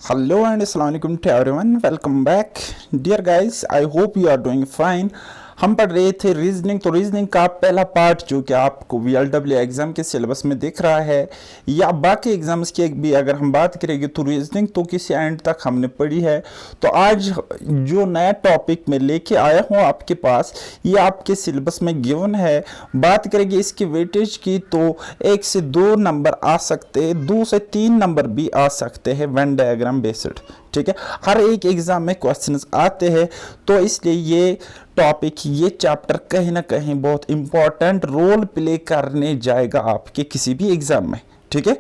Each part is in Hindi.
Hello and Assalamualaikum to everyone. Welcome back. Dear guys, I hope you are doing fine. हम पढ़ रहे थे रीजनिंग। तो रीजनिंग का पहला पार्ट जो कि आपको वीएलडब्ल्यू एग्जाम के सिलेबस में दिख रहा है या बाकी एग्जाम्स की भी अगर हम बात करेंगे तो रीजनिंग तो किसी एंड तक हमने पढ़ी है। तो आज जो नया टॉपिक मैं लेके आया हूँ आपके पास, ये आपके सिलेबस में गिवन है। बात करेंगे इसकी वेटेज की तो 1 से 2 नंबर आ सकते हैं, 2 से 3 नंबर भी आ सकते हैं वेन डायग्राम बेस्ड। ठीक है, हर एक एग्जाम में क्वेश्चंस आते हैं, तो इसलिए ये टॉपिक, ये चैप्टर कहीं ना कहीं बहुत इंपॉर्टेंट रोल प्ले करने जाएगा आपके किसी भी एग्जाम में। ठीक है,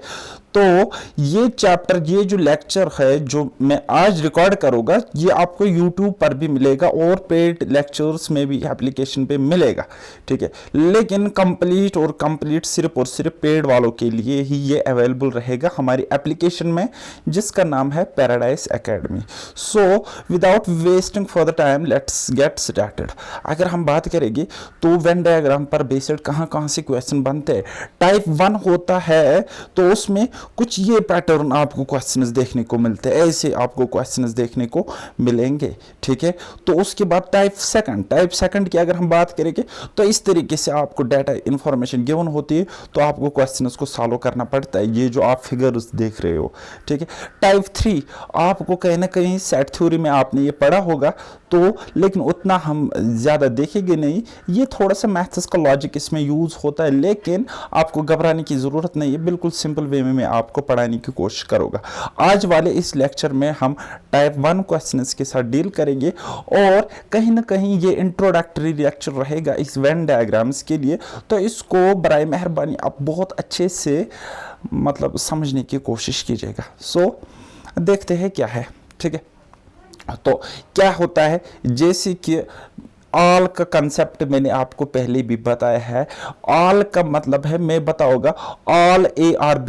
तो ये चैप्टर, ये जो लेक्चर है जो मैं आज रिकॉर्ड करूंगा, ये आपको YouTube पर भी मिलेगा और पेड लेक्चर्स में भी एप्लीकेशन पे मिलेगा। ठीक है, लेकिन कंप्लीट सिर्फ और सिर्फ पेड वालों के लिए ही ये अवेलेबल रहेगा हमारी एप्लीकेशन में, जिसका नाम है paradise academy. So without wasting for the time, let's get started. अगर हम बात करेंगे तो वेन डायग्राम पर बेस्ड कहाँ से क्वेश्चन बनते हैं। टाइप 1 होता है तो उसमें कुछ ये पैटर्न आपको क्वेश्चंस देखने को मिलते हैं, ऐसे आपको क्वेश्चंस देखने को मिलेंगे। ठीक है, तो उसके बाद टाइप सेकंड की अगर हम बात करेंगे तो इस तरीके से आपको डाटा इंफॉर्मेशन गिवन होती है, तो आपको क्वेश्चंस को सॉल्व करना पड़ता है, ये जो आप फिगर्स देख रहे हो। ठीक है, टाइप 3 आपको कहीं ना कहीं सेट थ्योरी में आपने ये पढ़ा होगा, तो लेकिन उतना हम ज़्यादा देखेंगे नहीं, ये थोड़ा सा मैथ्स का लॉजिक इसमें यूज़ होता है, लेकिन आपको घबराने की ज़रूरत नहीं है, बिल्कुल सिंपल वे में मैं आपको पढ़ाने की कोशिश करूँगा। आज वाले इस लेक्चर में हम टाइप 1 क्वेश्चंस के साथ डील करेंगे और कहीं ना कहीं ये इंट्रोडक्टरी लेक्चर रहेगा इस वेन डायग्राम्स के लिए, तो इसको बराए मेहरबानी आप बहुत अच्छे से मतलब समझने की कोशिश कीजिएगा। सो देखते हैं क्या है। ठीक है, तो क्या होता है, जैसे कि ऑल का कंसेप्ट मैंने आपको पहले भी बताया है। ऑल का मतलब है, मैं बताऊंगा, ऑल ए आर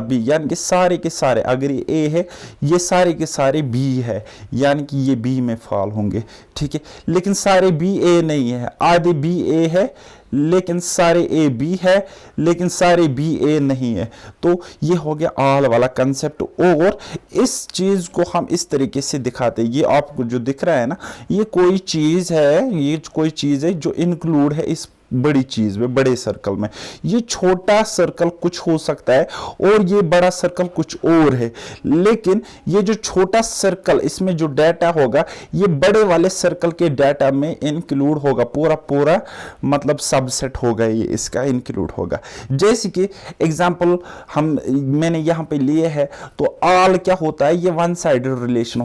बी यानी कि सारे के सारे, अगर ये ए है ये सारे के सारे बी है, यानी कि ये बी में फॉल होंगे। ठीक है, लेकिन सारे बी ए नहीं है, आधे बी ए है लेकिन सारे ए बी है, लेकिन सारे बी ए नहीं है। तो ये हो गया ऑल वाला कंसेप्ट। और इस चीज को हम इस तरीके से दिखाते हैं, ये आपको जो दिख रहा है ना, ये कोई चीज है, ये कोई चीज है जो इंक्लूड है इस बड़ी चीज में, बड़े सर्कल में। ये छोटा सर्कल कुछ हो सकता है और ये बड़ा सर्कल कुछ और है, लेकिन ये जो छोटा सर्कल, इसमें जो डाटा होगा ये बड़े वाले सर्कल के डाटा में इंक्लूड होगा, पूरा मतलब सबसेट होगा, ये इसका इंक्लूड होगा। जैसे कि एग्जांपल मैंने यहाँ पे लिए है, तो ऑल क्या होता है, ये वन साइडेड रिलेशन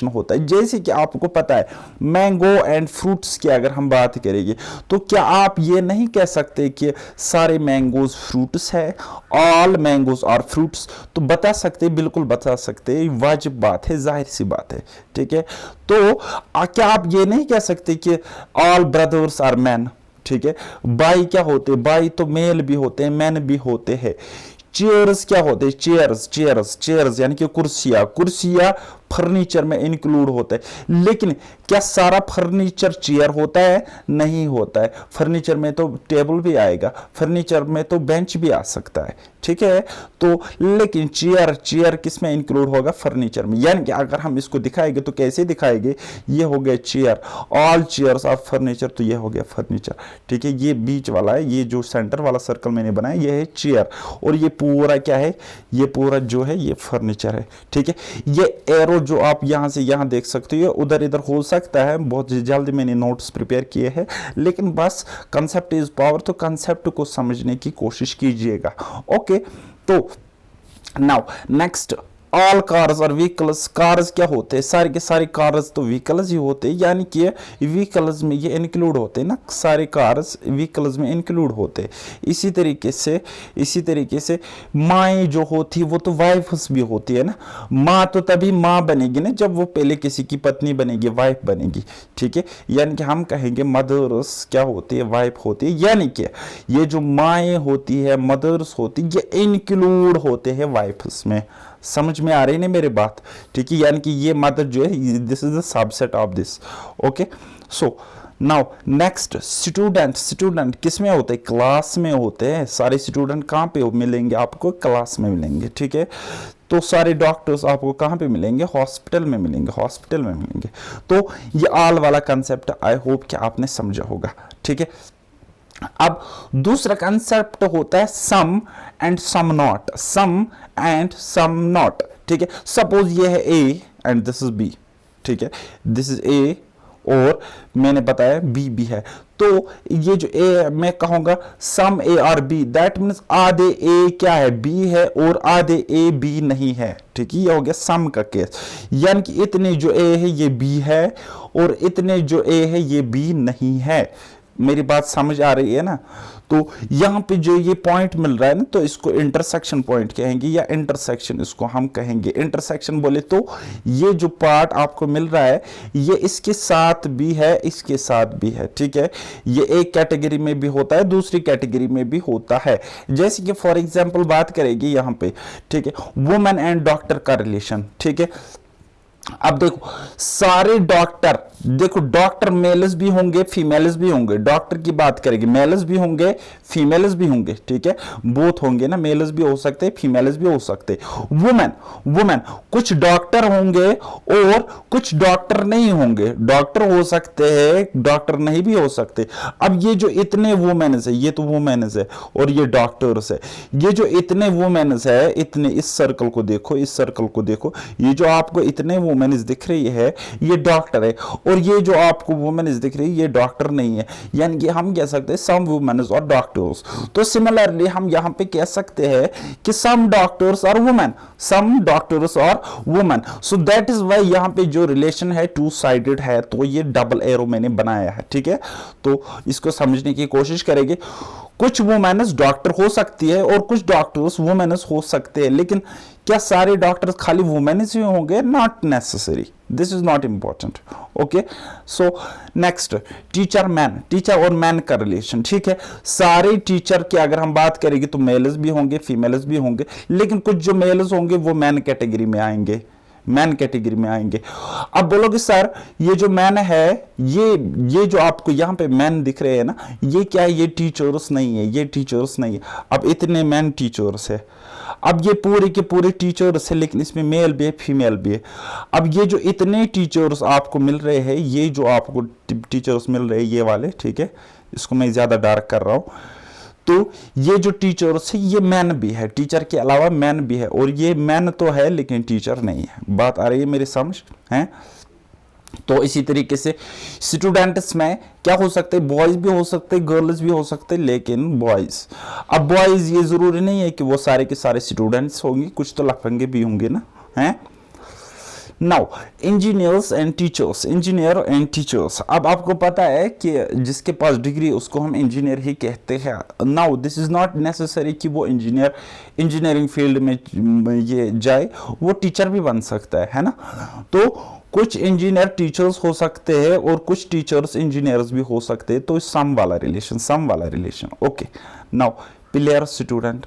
होता है। जैसे कि आपको पता है मैंगो एंड फ्रूट्स की अगर हम बात करेंगे, तो क्या आप ये नहीं कह सकते कि सारे मैंगोज फ्रूट्स है, ऑल मैंगोज आर फ्रूट्स? तो बता सकते, बिल्कुल बता सकते, वाजिब बात है, जाहिर सी बात है। ठीक है, तो क्या आप ये नहीं कह सकते कि ऑल ब्रदर्स आर मैन? ठीक है, बाई क्या होते, बाई तो मेल भी होते हैं, मैन भी होते हैं। चेयर्स क्या होते हैं, चेयर्स यानी कि कुर्सियां फर्नीचर में इंक्लूड होता है, लेकिन क्या सारा फर्नीचर चेयर होता है? नहीं होता है। फर्नीचर में तो टेबल भी आएगा, फर्नीचर में तो बेंच भी आ सकता है। ठीक है, तो लेकिन चेयर किस में इंक्लूड होगा? फर्नीचर में। यानी कि अगर हम इसको दिखाएंगे तो कैसे दिखाएंगे, ये हो गया chair, all chairs of furniture, तो ये हो गया फर्नीचर। ठीक है, ये बीच वाला है, ये जो सेंटर वाला सर्कल मैंने बनाया ये है चेयर, और ये पूरा क्या है, ये पूरा जो है ये फर्नीचर है। ठीक है, ये एरो जो आप यहां से यहां देख सकते हो, उधर इधर हो सकता है, बहुत जल्दी मैंने नोट्स प्रिपेयर किए हैं, लेकिन बस कंसेप्ट इज पावर, तो कंसेप्ट को समझने की कोशिश कीजिएगा। ओके, तो नाउ नेक्स्ट, ऑल कार्स और व्हीकल्स। कार्स क्या होते हैं, सारे के सारे कार्स तो व्हीकल्स ही होते हैं, यानी कि व्हीकल्स में ये इंक्लूड होते हैं ना, सारे कार्स व्हीकल्स में इंक्लूड होते हैं। इसी तरीके से माएँ जो होती है वो तो वाइफ्स भी होती है ना। माँ तो तभी माँ बनेगी ना जब वो पहले किसी की पत्नी बनेगी, वाइफ बनेगी। ठीक है, यानी कि हम कहेंगे मदर्स क्या होती है, वाइफ होती है, यानी कि ये जो माएँ होती है, मदर्स होती है, ये इंक्लूड होते हैं वाइफ्स में। समझ में आ रही है मेरी बात? ठीक है, यानी कि ये मदर जो है, this is the subset of this. Okay, so now next student, student किस में होते हैं? क्लास में होते हैं। सारे स्टूडेंट कहाँ पे मिलेंगे आपको? क्लास में मिलेंगे, ठीक है। तो सारे डॉक्टर्स आपको कहाँ पे मिलेंगे? हॉस्पिटल में मिलेंगे, हॉस्पिटल में मिलेंगे। तो ये ऑल वाला कंसेप्ट आई होप कि आपने समझा होगा, ठीक है। अब दूसरा कंसेप्ट होता है some and some not, some and some not, ठीक है। सपोज ये है A and this is B, ठीक है, दिस इज ए और मैंने बताया बी भी है। तो ये जो ए मैं कहूंगा सम ए और बी, दैट मीन्स आधे ए क्या है? बी है और आधे ए बी नहीं है, ठीक है। ये हो गया सम का केस, यानी कि इतने जो ए है ये बी है और इतने जो ए है ये बी नहीं है। मेरी बात समझ आ रही है ना? तो यहां पे जो ये पॉइंट मिल रहा है ना, तो इसको इंटरसेक्शन पॉइंट कहेंगे या इंटरसेक्शन इसको हम कहेंगे। इंटरसेक्शन बोले तो ये जो पार्ट आपको मिल रहा है ये इसके साथ भी है, इसके साथ भी है, ठीक है। ये एक कैटेगरी में भी होता है, दूसरी कैटेगरी में भी होता है। जैसे कि फॉर एग्जांपल बात करेगी यहां पे, ठीक है, वुमेन एंड डॉक्टर का रिलेशन, ठीक है। अब देखो सारे डॉक्टर, देखो डॉक्टर मेल्स भी होंगे फीमेल्स भी होंगे। डॉक्टर की बात करेंगे मेल्स भी होंगे फीमेल्स भी होंगे, ठीक है, बोथ होंगे ना, मेल्स भी हो सकते हैं फीमेल्स भी हो सकते हैं। वुमेन, वुमेन कुछ डॉक्टर होंगे और कुछ डॉक्टर नहीं होंगे। डॉक्टर हो सकते हैं, डॉक्टर नहीं भी हो सकते। अब ये जो इतने वुमेन्स है, ये तो वुमेन्स है और ये डॉक्टर्स है। ये जो इतने वुमेन्स है, इतने, इस सर्कल को देखो, इस सर्कल को देखो, ये जो आपको इतने वुमेन्स दिख रही है ये डॉक्टर है और ये जो आपको वुमेन्स दिख रही है ये डॉक्टर नहीं है। यानी कि हम कह सकते हैं सम वुमेन्स और डॉक्टर्स। तो सिमिलरली हम यहां पे कह सकते हैं कि सम डॉक्टर्स और वुमेन, सम डॉक्टर्स और women. So that is why यहां पे जो रिलेशन है टू साइडेड है, तो ये डबल एरो मैंने बनाया है, ठीक है। तो इसको समझने की कोशिश करेंगे। कुछ वुमेन्स डॉक्टर हो सकती है और कुछ डॉक्टर्स वुमेन्स हो सकते हैं, लेकिन क्या सारे डॉक्टर्स खाली वुमेन्स ही होंगे? Not necessary, this is not important, okay. So next teacher man, teacher और मैन का रिलेशन, ठीक है। सारे टीचर की अगर हम बात करेंगे तो मेल्स भी होंगे फीमेल्स भी होंगे, लेकिन कुछ जो मेल्स होंगे वो मैन कैटेगरी में आएंगे, मैन कैटेगरी में आएंगे। अब बोलोगे सर ये जो मैन है, ये जो आपको यहाँ पे मैन दिख रहे हैं ना, ये क्या है? ये टीचर्स नहीं है, ये टीचर्स नहीं है। अब इतने मैन टीचर्स है, अब ये पूरे के पूरे टीचर्स है, लेकिन इसमें मेल भी है फीमेल भी है। अब ये जो इतने टीचर्स आपको मिल रहे हैं, ये जो आपको टीचर्स मिल रहे हैं ये वाले, ठीक है, इसको मैं ज्यादा डार्क कर रहा हूं। तो ये जो टीचर्स है ये मैन भी है, टीचर के अलावा मैन भी है, और ये मैन तो है लेकिन टीचर नहीं है। बात आ रही है मेरी समझ है? तो इसी तरीके से स्टूडेंट्स में क्या हो सकते हैं? बॉयज भी हो सकते हैं, गर्ल्स भी हो सकते हैं, लेकिन बॉयज, अब बॉयज ये जरूरी नहीं है कि वो सारे के सारे स्टूडेंट्स होंगे, कुछ तो लफंगे भी होंगे ना, हैं। Now engineers and teachers, engineer and teachers. अब आपको पता है कि जिसके पास डिग्री उसको हम इंजीनियर ही कहते हैं। Now this is not necessary कि वो इंजीनियरिंग फील्ड में ये जाए, वो टीचर भी बन सकता है ना। तो कुछ इंजीनियर टीचर्स हो सकते हैं और कुछ टीचर्स इंजीनियर्स भी हो सकते हैं। तो सम वाला रिलेशन, सम वाला relation, okay. Now player student,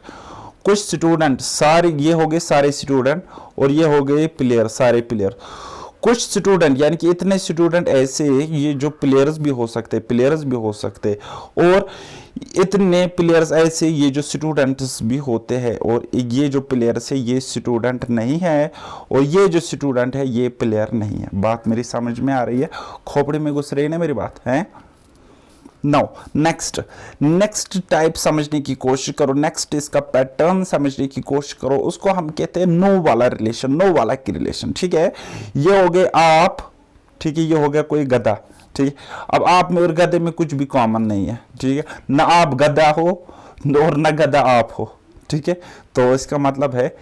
कुछ स्टूडेंट, सारे ये हो गए सारे स्टूडेंट और ये हो गए प्लेयर, सारे प्लेयर। कुछ स्टूडेंट यानी कि इतने स्टूडेंट ऐसे, ये जो प्लेयर्स भी हो सकते, प्लेयर्स भी हो सकते, और इतने प्लेयर्स ऐसे ये जो स्टूडेंट्स भी होते हैं, और ये जो प्लेयर्स है ये स्टूडेंट नहीं है, और ये जो स्टूडेंट है ये प्लेयर नहीं है। बात मेरी समझ में आ रही है? खोपड़ी में घुस रही है ना मेरी बात है? नाउ नेक्स्ट टाइप समझने की कोशिश करो, नेक्स्ट इसका पैटर्न समझने की कोशिश करो। उसको हम कहते हैं नो वाला रिलेशन, नो वाला की रिलेशन, ठीक है। ये हो गए आप, ठीक है, ये हो गया कोई गधा, ठीक है। अब आप में और गधे में कुछ भी कॉमन नहीं है, ठीक है, ना आप गधा हो और ना गधा आप हो, ठीक है। तो इसका मतलब है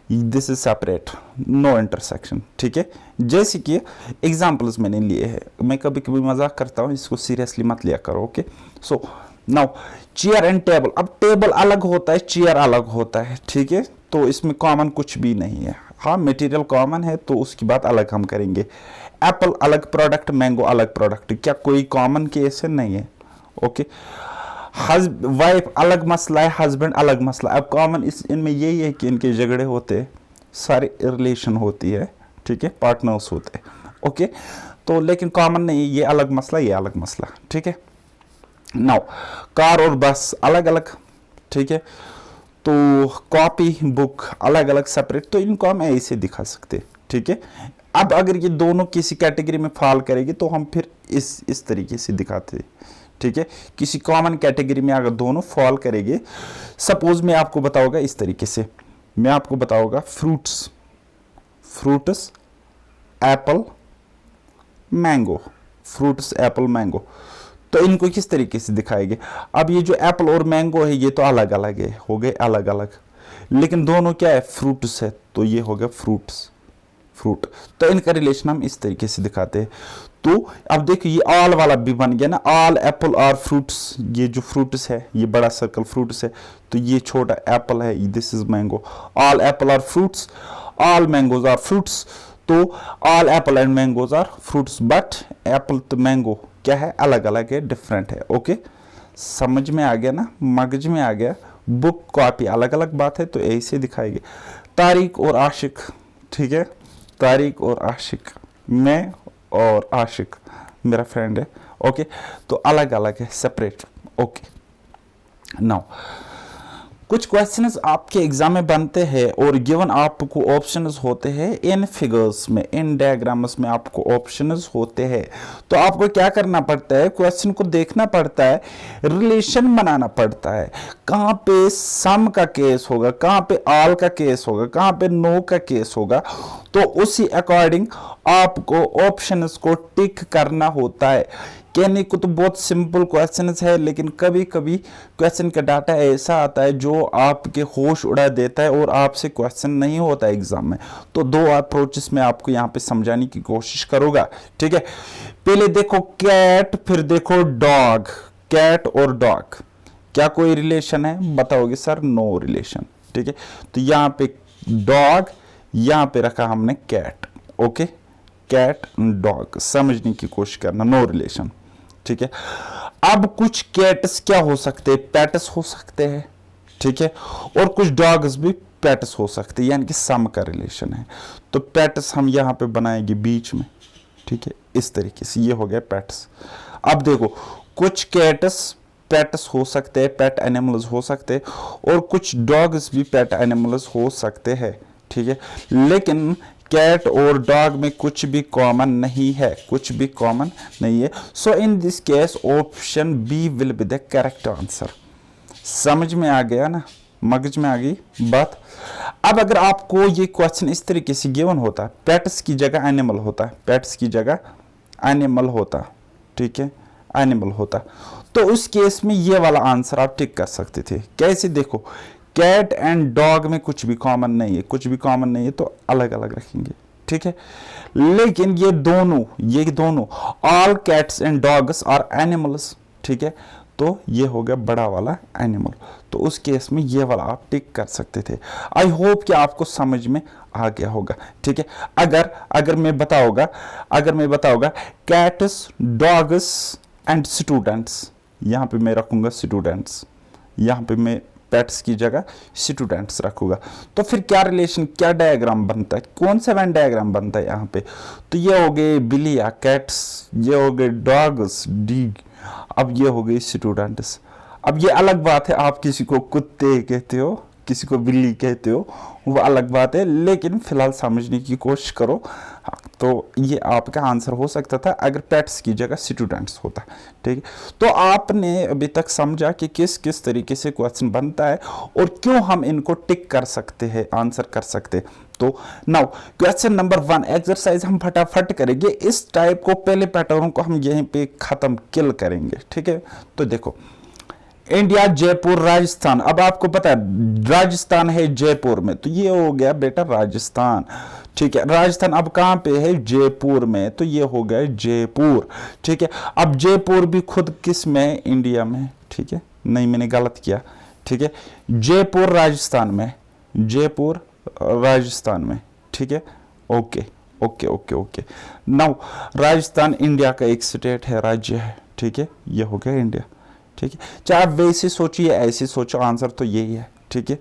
this is separate, no intersection, ठीक है। जैसे कि एग्जाम्पल्स मैंने लिए हैं, मैं कभी कभी मजाक करता हूँ, इसको सीरियसली मत लिया करो, okay. So now chair and table. अब टेबल अलग होता है, चेयर अलग होता है, ठीक है। तो इसमें कॉमन कुछ भी नहीं है। हाँ मटेरियल कॉमन है तो उसकी बात अलग हम करेंगे। एप्पल अलग प्रोडक्ट, मैंगो अलग प्रोडक्ट, क्या कोई कॉमन केस है? नहीं है, ओके। वाइफ अलग मसला है, हस्बैंड अलग मसला। अब कॉमन इनमें यही है कि इनके झगड़े होते, सारे रिलेशन होती है, ठीक है, पार्टनर्स होते, ओके। तो लेकिन कॉमन नहीं, ये अलग मसला, ये अलग मसला, ठीक है। नाउ कार और बस अलग अलग, ठीक है। तो कॉपी बुक अलग अलग सेपरेट, तो इनको हम ऐसे दिखा सकते हैं, ठीक है। अब अगर ये दोनों किसी कैटेगरी में फॉल करेगी तो हम फिर इस तरीके से दिखाते हैं, ठीक है। किसी कॉमन कैटेगरी में अगर दोनों फॉल करेंगे, सपोज मैं आपको बताऊंगा इस तरीके से, मैं आपको बताऊंगा fruits, fruits Apple mango, fruits Apple mango, तो इनको किस तरीके से दिखाएंगे। अब ये जो एप्पल और मैंगो है ये तो अलग अलग है, हो गए अलग अलग, लेकिन दोनों क्या है, फ्रूट्स है, तो ये हो गया फ्रूट्स, फ्रूट। तो इनका रिलेशन हम इस तरीके से दिखाते हैं। तो अब देखिए ये ऑल वाला भी बन गया ना, ऑल एप्पल आर फ्रूट्स, ये जो फ्रूट्स है ये बड़ा सर्कल फ्रूट्स है, तो ये छोटा एप्पल है, this is mango. All apple are fruits, all mangoes are fruits, तो all apple and mangoes are fruits, but apple तो मैंगो क्या है, अलग अलग है, डिफरेंट है। ओके, समझ में आ गया ना, मगज में आ गया। बुक कॉपी अलग अलग बात है, तो ऐसे दिखाएंगे। तारिक और आशिक, ठीक है, तारिक और आशिक, मैं और आशिक मेरा फ्रेंड है, ओके, तो अलग अलग है, सेपरेट। ओके, नाउ कुछ क्वेश्चंस आपके एग्जाम में बनते हैं और गिवन आपको ऑप्शंस होते हैं इन फिगर्स में, इन डायग्राम्स में आपको ऑप्शंस होते हैं। तो आपको क्या करना पड़ता है, क्वेश्चन को देखना पड़ता है, रिलेशन बनाना पड़ता है, कहाँ पे सम का केस होगा, कहाँ पे ऑल का केस होगा, कहाँ पे नो का केस होगा, तो उसी अकॉर्डिंग आपको ऑप्शंस को टिक करना होता है। कहने को तो बहुत सिंपल क्वेश्चन है, लेकिन कभी कभी क्वेश्चन का डाटा ऐसा आता है जो आपके होश उड़ा देता है और आपसे क्वेश्चन नहीं होता एग्जाम में। तो दो अप्रोचेस में आपको यहाँ पे समझाने की कोशिश करूंगा, ठीक है। पहले देखो कैट, फिर देखो डॉग। कैट और डॉग क्या कोई रिलेशन है, बताओगे सर नो रिलेशन, ठीक है। तो यहाँ पे डॉग, यहाँ पे रखा हमने कैट, ओके, कैट डॉग, समझने की कोशिश करना, नो रिलेशन, ठीक है। अब कुछ कैट्स क्या हो सकते हैं, पैट्स हो सकते हैं, ठीक है, और कुछ डॉग्स भी पैट्स हो सकते हैं, यानी कि सम का रिलेशन है। तो पैट्स हम यहां पे बनाएंगे बीच में, ठीक है, इस तरीके से, ये हो गया पैट्स। अब देखो कुछ कैट्स पैट्स हो सकते हैं, पेट एनिमल्स हो सकते हैं, और कुछ डॉग्स भी पेट एनिमल्स हो सकते हैं, ठीक है। लेकिन कैट और डॉग में कुछ भी कॉमन नहीं है, कुछ भी कॉमन नहीं है। So in this case option B will be the correct answer. समझ में आ गया ना, मगज में आ गई बात। अब अगर आपको ये क्वेश्चन इस तरीके से गिवन होता, पेट्स की जगह एनिमल होता, पेट्स की जगह एनिमल होता, ठीक है, एनिमल होता, तो उस केस में ये वाला आंसर आप टिक कर सकते थे। कैसे, देखो कैट एंड डॉग में कुछ भी कॉमन नहीं है, कुछ भी कॉमन नहीं है, तो अलग अलग रखेंगे, ठीक है। लेकिन ये दोनों all cats and dogs are animals, ठीक है, तो ये हो गया बड़ा वाला एनिमल, तो उस केस में ये वाला आप टिक कर सकते थे। आई होप कि आपको समझ में आ गया होगा, ठीक है। अगर मैं बताऊंगा कैट्स डॉग्स एंड स्टूडेंट्स, यहाँ पे मैं रखूंगा स्टूडेंट्स, यहाँ पे मैं पेट्स की जगह स्टूडेंट्स रखूंगा, तो फिर क्या रिलेशन, क्या डायग्राम बनता है, कौन सा वेन डायग्राम बनता है यहाँ पे। तो ये हो गए बिल्लियाँ कैट्स, ये हो गए डॉग्स डी, अब ये हो गई स्टूडेंट्स। अब ये अलग बात है, आप किसी को कुत्ते कहते हो, किसी को बिल्ली कहते हो, वो अलग बात है, लेकिन फिलहाल समझने की कोशिश करो। तो ये आपका आंसर हो सकता था अगर पेट्स की जगह स्टूडेंट्स होता, ठीक है। तो आपने अभी तक समझा कि किस किस तरीके से क्वेश्चन बनता है और क्यों हम इनको टिक कर सकते हैं, आंसर कर सकते हैं। तो नाउ क्वेश्चन नंबर 1 एक्सरसाइज हम फटाफट करेंगे। इस टाइप को पहले पैटर्न को हम यहीं पे खत्म किल करेंगे, ठीक है। तो देखो इंडिया, जयपुर, राजस्थान। अब आपको पता है राजस्थान है जयपुर में, तो ये हो गया बेटा राजस्थान, ठीक है। राजस्थान अब कहाँ पे है, जयपुर में, तो ये हो गया जयपुर, ठीक है। अब जयपुर भी खुद किस में, इंडिया में, ठीक है, नहीं मैंने गलत किया, ठीक है। जयपुर राजस्थान में, जयपुर राजस्थान में, ठीक है। Okay okay okay okay. Now Rajasthan India का एक स्टेट है, राज्य है, ठीक है, ये हो गया इंडिया, ठीक है। चाहे आप वैसे सोचिए ऐसे सोचो, आंसर तो यही है, ठीक है।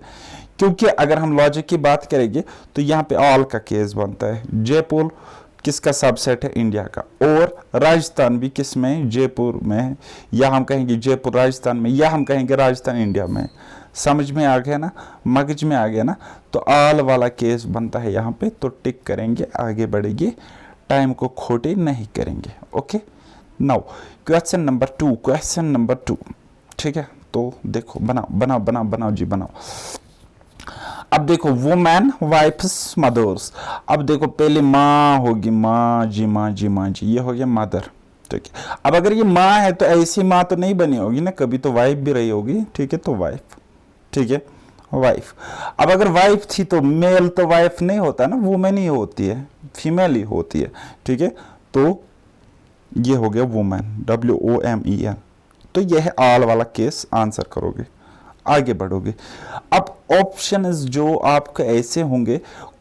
क्योंकि अगर हम लॉजिक की बात करेंगे तो यहाँ पे ऑल का केस बनता है, जयपुर किसका सबसेट है? इंडिया का। और राजस्थान भी किस में? जयपुर में है, या हम कहेंगे जयपुर राजस्थान में, या हम कहेंगे राजस्थान इंडिया में। समझ में आ गया ना, मगज में आ गया ना। तो आल वाला केस बनता है यहाँ पे, तो टिक करेंगे, आगे बढ़ेंगे, टाइम को खोटे नहीं करेंगे। Okay, now question number 2, question number 2, ठीक है। तो देखो, बनाओ बनाओ बनाओ बनाओ जी, बनाओ। अब देखो, वुमेन, वाइफ्स, मदर्स। अब देखो, पहले माँ होगी, माँ जी, माँ जी, माँ जी, ये हो गया मदर, ठीक है। अब अगर ये माँ है तो ऐसी माँ तो नहीं बनी होगी ना, कभी तो वाइफ भी रही होगी, ठीक है, तो वाइफ, ठीक है, वाइफ। अब अगर वाइफ थी तो मेल तो वाइफ नहीं होता ना, वुमेन ही होती है, फीमेल ही होती है, ठीक है। तो ये हो गया वुमेन, WOMEN। तो यह है आल वाला केस, आंसर करोगे, आगे बढ़ोगे। अब ऑप्शन जो आपके ऐसे होंगे,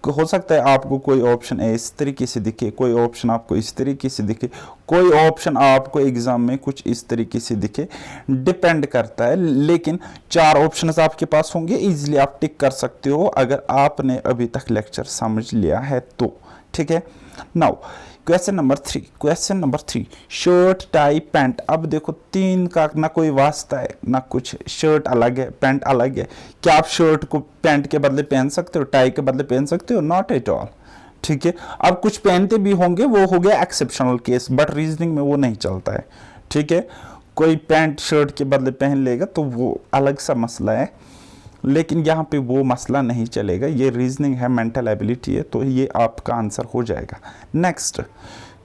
हो सकता है आपको कोई ऑप्शन इस तरीके से दिखे, कोई ऑप्शन आपको इस तरीके से दिखे, कोई ऑप्शन आपको एग्जाम में कुछ इस तरीके से दिखे, डिपेंड करता है। लेकिन 4 ऑप्शंस आपके पास होंगे, इजीली आप टिक कर सकते हो अगर आपने अभी तक लेक्चर समझ लिया है तो, ठीक है। Now question number 3, question number 3, shirt, tie, pant. अब देखो, 3 का ना कोई वास्ता है ना कुछ, शर्ट अलग है, पैंट अलग है। क्या आप शर्ट को पैंट के बदले पहन सकते हो, टाई के बदले पहन सकते हो? नॉट एट ऑल, ठीक है। अब कुछ पहनते भी होंगे, वो हो गया एक्सेप्शनल केस, बट रीजनिंग में वो नहीं चलता है, ठीक है। कोई पैंट शर्ट के बदले पहन लेगा तो वो अलग सा मसला है, लेकिन यहाँ पे वो मसला नहीं चलेगा, ये रीजनिंग है, मेंटल एबिलिटी है, तो ये आपका आंसर हो जाएगा। Next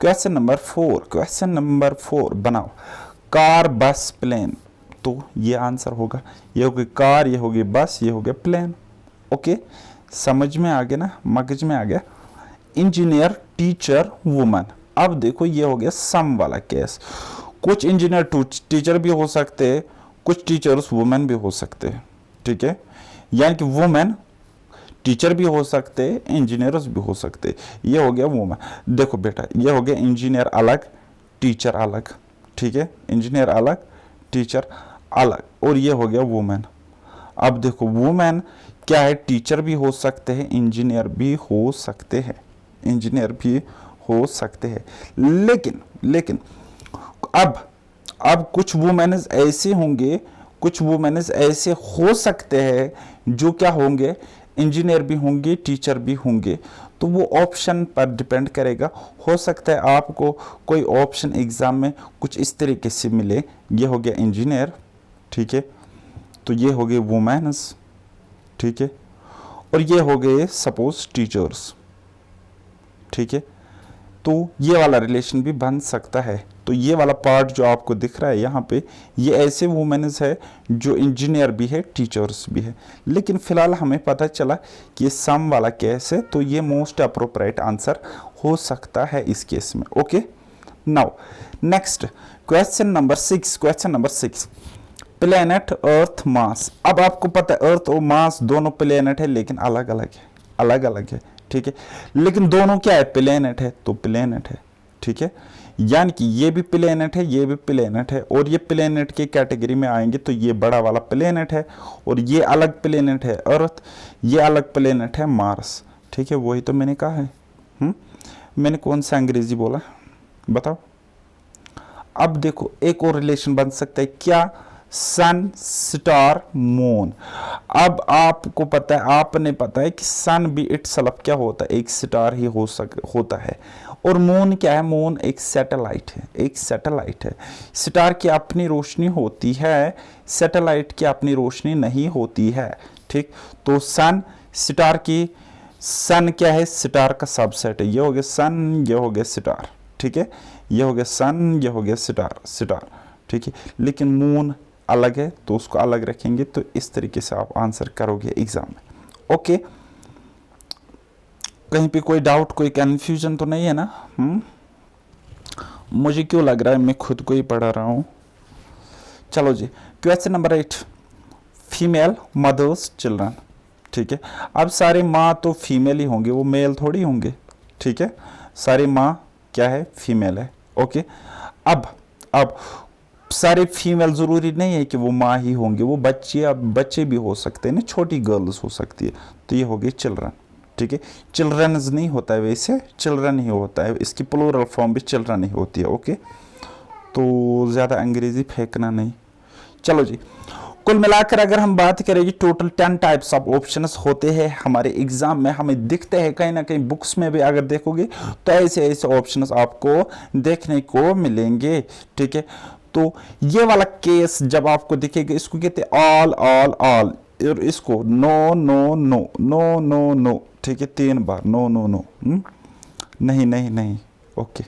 question number 4, question number 4, बनाओ। कार, बस, प्लेन। तो ये आंसर होगा, ये होगी कार, ये होगी बस, ये हो गया प्लेन। ओके, समझ में आ गया ना, मगज में आ गया। Engineer, teacher, woman. अब देखो, ये हो गया सम वाला केस। कुछ इंजीनियर टीचर भी हो सकते हैं, कुछ टीचर्स वुमेन भी हो सकते हैं, ठीक है। यानी कि वुमेन टीचर भी हो सकते, इंजीनियर्स भी हो सकते। ये हो गया वुमेन। देखो बेटा, ये हो गया इंजीनियर अलग, टीचर अलग, ठीक है, इंजीनियर अलग, टीचर अलग, और ये हो गया वुमेन। अब देखो, वुमेन क्या है, टीचर भी हो सकते हैं, इंजीनियर भी हो सकते हैं, इंजीनियर भी हो सकते हैं। लेकिन अब कुछ वुमेन ऐसे होंगे, कुछ वुमेन ऐसे हो सकते हैं जो क्या होंगे, इंजीनियर भी होंगे, टीचर भी होंगे। तो वो ऑप्शन पर डिपेंड करेगा। हो सकता है आपको कोई ऑप्शन एग्जाम में कुछ इस तरीके से मिले, ये हो गया इंजीनियर, ठीक है, तो ये हो गए वुमेन्स, ठीक है, और ये हो गए सपोज टीचर्स, ठीक है। तो ये वाला रिलेशन भी बन सकता है। तो ये वाला पार्ट जो आपको दिख रहा है यहाँ पे, ये ऐसे वुमेन्स है जो इंजीनियर भी है, टीचर्स भी है। लेकिन फिलहाल हमें पता चला कि ये सम वाला केस है, तो ये मोस्ट अप्रोप्रिएट आंसर हो सकता है इस केस में। Okay, now next question number 6, question number 6, planet, earth, mass. अब आपको पता है अर्थ और मास दोनों प्लेनेट है, लेकिन अलग अलग है, अलग अलग है, ठीक है। लेकिन दोनों क्या है, प्लेनेट है, तो प्लेनेट है, ठीक है। यानी कि ये भी प्लेनेट है, ये भी प्लेनेट है, और ये प्लेनेट की कैटेगरी में आएंगे तो ये बड़ा वाला प्लेनेट है, और ये अलग प्लेनेट है अर्थ, ये अलग प्लेनेट है मार्स, ठीक है। वही तो मैंने कहा है। मैंने कौन सा अंग्रेजी बोला, बताओ। अब देखो, एक और रिलेशन बन सकता है, क्या, सन, स्टार, मून। अब आपको पता है, आपने पता है कि सन भी इटसेल्फ क्या होता है, एक स्टार ही होता है, और मून क्या है, मून एक सैटेलाइट है, एक सैटेलाइट है। स्टार की अपनी रोशनी होती है, सैटेलाइट की अपनी रोशनी नहीं होती है, ठीक। तो सन, स्टार की, सन क्या है, स्टार का सबसेट है। ये हो गया सन, ये हो गया स्टार, ठीक है, ये हो गया सन, ये हो गया स्टार, ठीक है। लेकिन मून अलग है, तो उसको अलग रखेंगे। तो इस तरीके से आप आंसर करोगे एग्जाम में। ओके, कहीं पे कोई डाउट, कोई कंफ्यूजन तो नहीं है ना? मुझे क्यों लग रहा है मैं खुद को ही पढ़ा रहा हूँ। चलो जी, question number 8, female, mothers, children, ठीक है। अब सारे माँ तो फीमेल ही होंगे, वो मेल थोड़ी होंगे, ठीक है। सारे माँ क्या है, फीमेल है। ओके, अब सारे फीमेल जरूरी नहीं है कि वो माँ ही होंगे, वो बच्चे भी हो सकते हैं ना, छोटी गर्ल्स हो सकती है। तो ये हो गई चिल्ड्रन, ठीक है। चिल्ड्रंस नहीं होता है, वैसे चिल्ड्रन ही होता है, इसकी प्लूरल फॉर्म भी चिल्ड्रन ही होती है। ओके, तो ज़्यादा अंग्रेजी फेंकना नहीं। चलो जी, कुल मिलाकर अगर हम बात करेंगे टोटल 10 टाइप्स ऑफ ऑप्शंस होते हैं हमारे एग्जाम में, हमें दिखते हैं कहीं ना कहीं बुक्स में भी अगर देखोगे तो ऐसे ऐसे ऑप्शंस आपको देखने को मिलेंगे। ठीक है, तो ये वाला केस जब आपको दिखेगा इसको कहते हैं ऑल ऑल ऑल, और इसको no no no no no no, ठीक है, 3 बार नो नो नो, नहीं नहीं नहीं। ओके,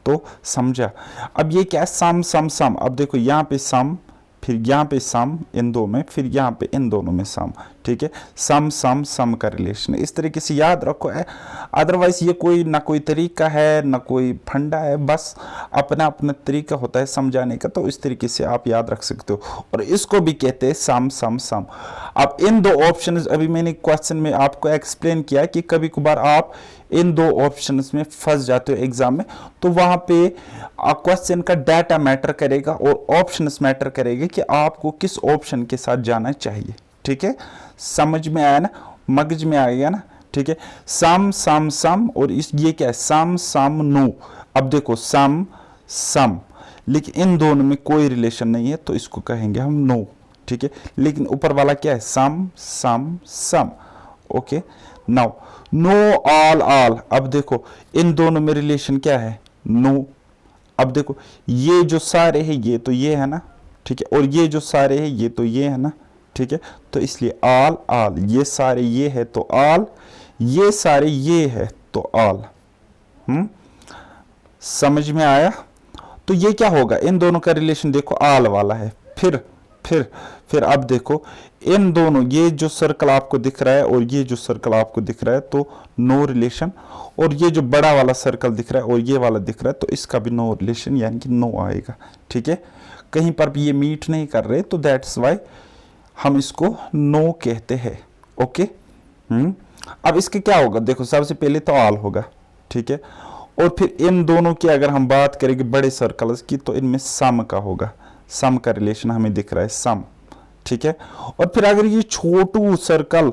तो समझा। अब ये क्या है, सम सम सम। अब देखो यहाँ पे सम, फिर यहाँ पे सम इन दो में, फिर यहाँ पे इन दोनों में सम। ठीक है, सम सम सम का रिलेशन इस तरीके से याद रखो है। अदरवाइज ये कोई ना कोई तरीका है ना कोई फंडा है, बस अपना अपना तरीका होता है समझाने का, तो इस तरीके से आप याद रख सकते हो। और इसको भी कहते हैं सम सम सम। अब इन दो ऑप्शन, अभी मैंने क्वेश्चन में आपको एक्सप्लेन किया कि कभी कभार आप इन दो ऑप्शंस में फंस जाते हो एग्जाम में, तो वहां पे क्वेश्चन का डाटा मैटर करेगा और ऑप्शंस मैटर करेगा कि आपको किस ऑप्शन के साथ जाना चाहिए। ठीक है, समझ में आया ना, मगज में आ गया ना। ठीक है, सम सम सम, और इस ये क्या है, सम सम नो। अब देखो सम सम, लेकिन इन दोनों में कोई रिलेशन नहीं है तो इसको कहेंगे हम नो। ठीक है, लेकिन ऊपर वाला क्या है, some some some. Okay, now no all all. अब देखो इन दोनों में रिलेशन क्या है, नो। अब देखो ये जो सारे हैं ये तो ये है ना, ठीक है, और ये जो सारे हैं ये तो ये है ना, ठीक है, तो इसलिए ऑल ऑल, ये सारे ये है तो ऑल, ये सारे ये है तो ऑल। समझ में आया। तो ये क्या होगा, इन दोनों का रिलेशन देखो ऑल वाला है। फिर अब देखो इन दोनों, ये जो सर्कल आपको दिख रहा है और ये जो सर्कल आपको दिख रहा है तो नो रिलेशन, और ये जो बड़ा वाला सर्कल दिख रहा है और ये वाला दिख रहा है तो इसका भी नो रिलेशन, यानी कि नो आएगा। ठीक है, कहीं पर भी ये मीट नहीं कर रहे तो दैट्स वाई हम इसको नो कहते हैं। ओके, अब इसके क्या होगा, देखो सबसे पहले तो ऑल होगा। ठीक है, और फिर इन दोनों की अगर हम बात करेंगे बड़े सर्कल्स की तो इनमें सम का होगा, सम का रिलेशन हमें दिख रहा है, सम। ठीक है, और फिर अगर ये छोटू सर्कल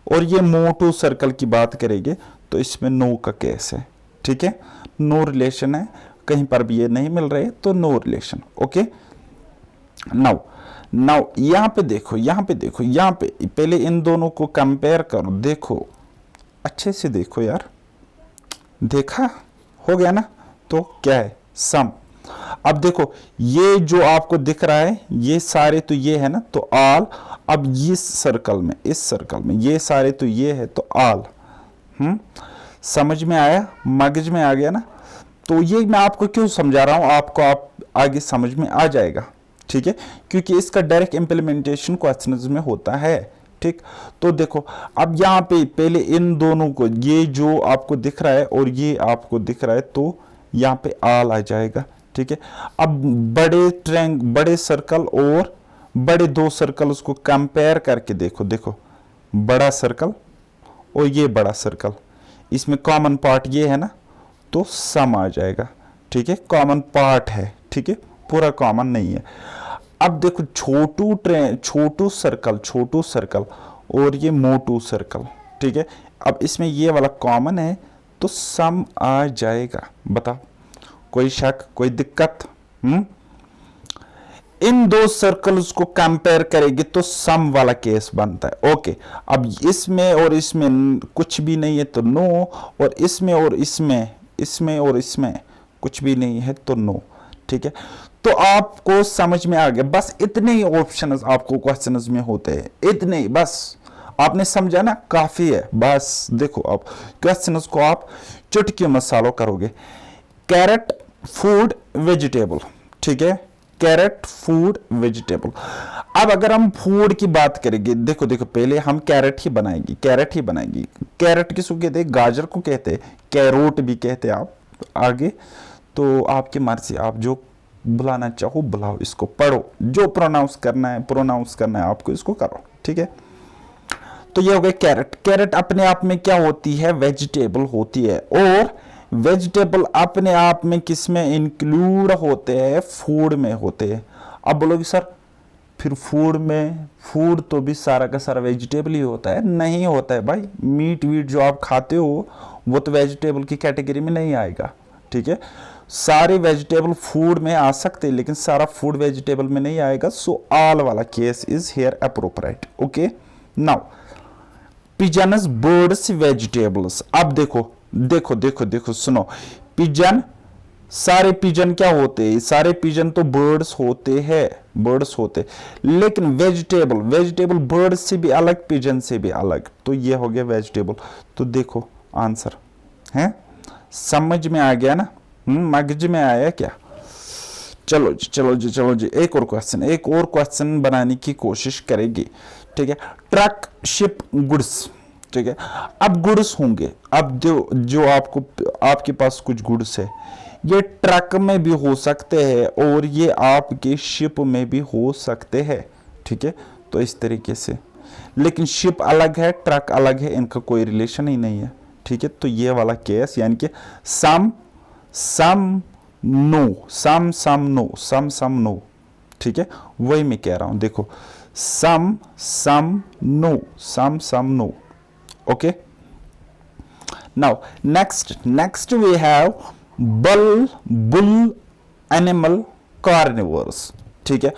और ये मोटू सर्कल की बात करेंगे तो इसमें नो का केस है। ठीक है, नो रिलेशन है, कहीं पर भी ये नहीं मिल रहे तो no relation. Okay, now now यहाँ पे देखो, यहाँ पे पहले इन दोनों को कंपेयर करो, देखो अच्छे से देखो यार, देखा हो गया ना, तो क्या है, सम। अब देखो ये जो आपको दिख रहा है ये सारे तो ये है ना, तो ऑल। अब इस सर्कल में, इस सर्कल में ये सारे तो ये है तो ऑल। समझ में आया, मगज में आ गया ना। तो ये मैं आपको क्यों समझा रहा हूं, आपको आप आगे समझ में आ जाएगा। ठीक है, क्योंकि इसका डायरेक्ट इंप्लीमेंटेशन क्वेश्चंस में होता है। ठीक, तो देखो अब यहाँ पे पहले इन दोनों को, ये जो आपको दिख रहा है और ये आपको दिख रहा है तो यहाँ पे ऑल आ जाएगा। ठीक है, अब बड़े सर्कल और बड़े दो सर्कल उसको कंपेयर करके देखो, देखो बड़ा सर्कल और ये बड़ा सर्कल, इसमें कॉमन पार्ट ये है ना, तो सम आ जाएगा। ठीक है, कॉमन पार्ट है, ठीक है, पूरा कॉमन नहीं है। अब देखो छोटू सर्कल और ये मोटू सर्कल, ठीक है, अब इसमें ये वाला कॉमन है तो सम आ जाएगा। बताओ, कोई शक, कोई दिक्कत? इन दो सर्कल्स को कंपेयर करेंगे तो सम वाला केस बनता है। ओके, अब इसमें और इसमें कुछ भी नहीं है तो नो, और इसमें और इसमें कुछ भी नहीं है तो नो। ठीक है, तो आपको समझ में आ गया। बस इतने ही ऑप्शंस आपको क्वेश्चंस में होते हैं, इतने ही, बस आपने समझा ना, काफी है। बस देखो अब क्वेश्चंस को आप चुटकी मसालों करोगे। कैरेट फूड वेजिटेबल, ठीक है, कैरेट फूड वेजिटेबल। अब अगर हम फूड की बात करेंगे, देखो पहले हम कैरेट ही बनाएंगे। कैरेट किसको कहते हैं, गाजर को कहते हैं, कैरोट भी कहते हैं आप आगे, तो आपकी मर्जी, आप जो बुलाना चाहो बुलाओ, इसको पढ़ो, जो प्रोनाउंस करना है आपको, इसको करो। ठीक है, तो ये हो गया कैरेट। कैरेट अपने आप में क्या होती है, वेजिटेबल होती है, और वेजिटेबल अपने आप में किस में इंक्लूड होते हैं, फूड में होते हैं। अब बोलोगे सर फिर फूड तो भी सारा का सारा वेजिटेबल ही होता है? नहीं होता है भाई। मीट वीट जो आप खाते हो वो तो वेजिटेबल की कैटेगरी में नहीं आएगा, ठीक है। सारे वेजिटेबल फूड में आ सकते हैं लेकिन सारा फूड वेजिटेबल में नहीं आएगा। सो ऑल वाला case is here appropriate. Okay, now pigeons, birds, vegetables. अब देखो देखो देखो देखो सुनो, पिजन, सारे पिजन क्या होते हैं? सारे पिजन तो बर्ड्स होते हैं, बर्ड्स होते, लेकिन वेजिटेबल बर्ड्स से भी अलग, पिजन से भी अलग, तो ये हो गया वेजिटेबल। तो देखो आंसर है, समझ में आ गया ना? मगज में आया क्या? चलो जी चलो जी चलो जी, एक और क्वेश्चन बनाने की कोशिश करेगी, ठीक है। ट्रक, शिप, गुड्स, ठीक है। अब गुड्स होंगे, अब जो आपके पास कुछ गुड्स है, ये ट्रक में भी हो सकते हैं और ये आपके शिप में भी हो सकते हैं, ठीक है। तो इस तरीके से, लेकिन शिप अलग है, ट्रक अलग है, इनका कोई रिलेशन ही नहीं है, ठीक है। तो ये वाला केस यानी कि सम नो, ठीक है, वही मैं कह रहा हूं। देखो some no, okay. Now next we have bull, animal, carnivores, ठीक है।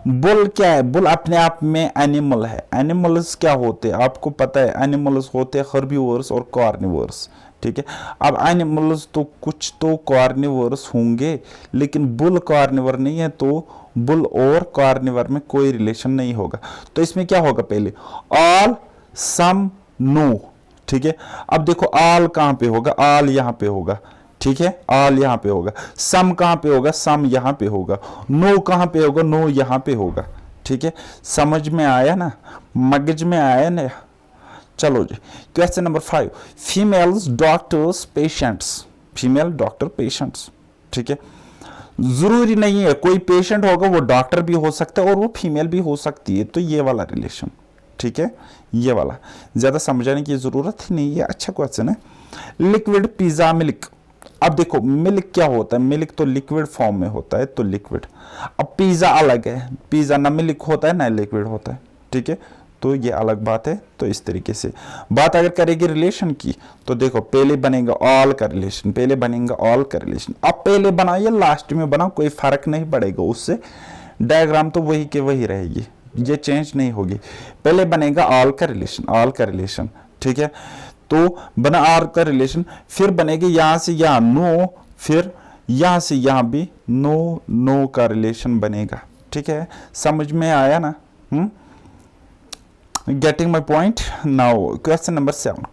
बुल क्या है? बुल अपने आप में एनिमल है। एनिमल्स क्या होते हैं आपको पता है? एनिमल्स होते हैं हर्बीवर्स और कार्निवर्स, ठीक है। अब एनिमल्स तो कुछ तो कार्निवर्स होंगे, लेकिन बुल कार्निवर नहीं है, तो बुल और कार्निवर में कोई रिलेशन नहीं होगा। तो इसमें क्या होगा? पहले ऑल, सम, नो, ठीक है। अब देखो ऑल कहां पे होगा? ऑल यहां पे होगा, ठीक है। ऑल यहां पे होगा। सम कहां पे होगा? सम यहां पे होगा। नो कहां पे होगा? नो यहां पे होगा, ठीक है। समझ में आया ना? मगज में आया ना? चलो जी, question number 5, females doctors patients, female doctor patients, ठीक है। जरूरी नहीं है कोई पेशेंट होगा वो डॉक्टर भी हो सकता है और वो फीमेल भी हो सकती है, तो ये वाला रिलेशन, ठीक है। ये वाला ज्यादा समझाने की जरूरत ही नहीं है, अच्छा क्वेश्चन है। Liquid, pizza, milk. अब देखो मिल्क क्या होता है? मिल्क तो लिक्विड फॉर्म में होता है, तो लिक्विड। अब पिज्जा अलग है, पिज्जा ना मिल्क होता है ना लिक्विड होता है, ठीक है। तो ये अलग बात है। तो इस तरीके से बात अगर करेगी रिलेशन की, तो देखो पहले बनेगा ऑल का रिलेशन, पहले बनेगा ऑल का रिलेशन। अब पहले बनाओ या लास्ट में बनाओ, कोई फर्क नहीं पड़ेगा उससे, डायग्राम तो वही के वही रहेगी, ये चेंज नहीं होगी। पहले बनेगा ऑल का रिलेशन, ठीक है। तो बना ऑल का रिलेशन, फिर बनेगा यहां से यहां नो, फिर यहां से यहां भी नो का रिलेशन बनेगा, ठीक है। समझ में आया ना? Getting my point? Now question number 7,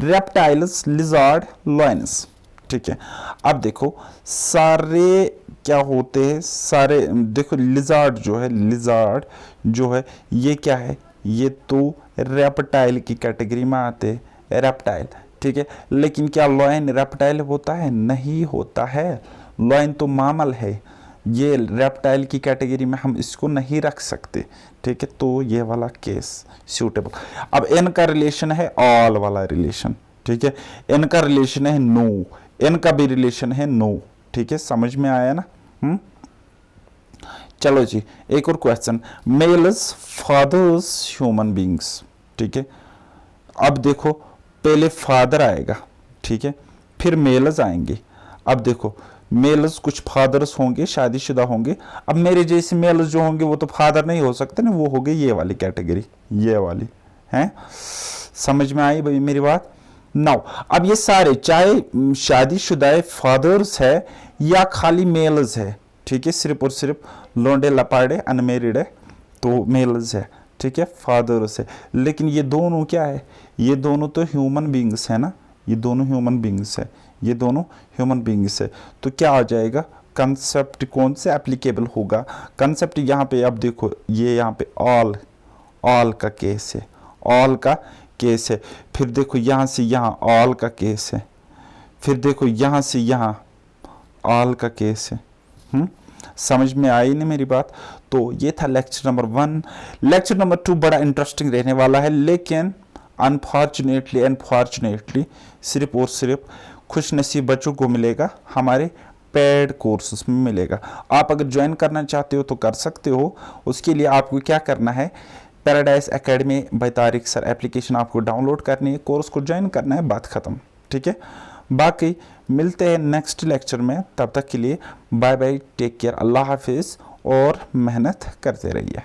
reptiles, lizard, lions, ठीक है। अब देखो सारे क्या होते हैं, सारे देखो लिजार्ड जो है ये क्या है? ये तो रेप्टाइल की कैटेगरी में आते हैं, रेप्टाइल, ठीक है। लेकिन क्या लॉयन रेप्टाइल होता है? नहीं होता है, लॉयन तो मामल है, ये रेप्टाइल की कैटेगरी में हम इसको नहीं रख सकते, ठीक है। तो ये वाला केस सूटेबल। अब इनका रिलेशन है ऑल वाला रिलेशन, ठीक है। इनका रिलेशन है नो, इनका भी रिलेशन है नो, ठीक है। समझ में आया ना? चलो जी, एक और question, males, fathers, human beings, ठीक है। अब देखो पहले फादर आएगा, ठीक है, फिर मेल्स आएंगे। अब देखो मेल्स कुछ फादर्स होंगे, शादीशुदा होंगे। अब मेरे जैसे मेल्स जो होंगे वो तो फादर नहीं हो सकते ना, वो हो गई ये वाली कैटेगरी, ये वाली है। समझ में आई भाई मेरी बात? नाउ अब ये सारे चाहे शादीशुदा फादर्स है या खाली मेल्स है, ठीक है, सिर्फ और सिर्फ लोंडे लपाड़े अनमेरिड है तो मेल्स है, ठीक है, फादर्स है। लेकिन ये दोनों क्या है? ये दोनों तो ह्यूमन बींग्स है ना, ये दोनों ह्यूमन बींग्स है, ये दोनों ह्यूमन बींग्स है। तो क्या आ जाएगा? कंसेप्ट कौन से एप्लीकेबल होगा? कंसेप्ट यहाँ पे अब देखो, ये यहाँ पे ऑल का केस है, ऑल का केस है। फिर देखो यहाँ से यहाँ ऑल का केस है, फिर देखो यहाँ से यहाँ ऑल का केस है। समझ में आई नहीं मेरी बात? तो ये था लेक्चर नंबर 1। लेक्चर नंबर 2 बड़ा इंटरेस्टिंग रहने वाला है, लेकिन अनफॉर्चुनेटली सिर्फ और सिर्फ खुश नसीब बच्चों को मिलेगा, हमारे पेड कोर्स में मिलेगा। आप अगर ज्वाइन करना चाहते हो तो कर सकते हो। उसके लिए आपको क्या करना है, paradise academy by Tariq sir application आपको डाउनलोड करनी है, कोर्स को ज्वाइन करना है, बात ख़त्म। ठीक है, बाकी मिलते हैं नेक्स्ट लेक्चर में, तब तक के लिए बाय बाय, टेक केयर, अल्लाह हाफिज़ और मेहनत करते रहिए।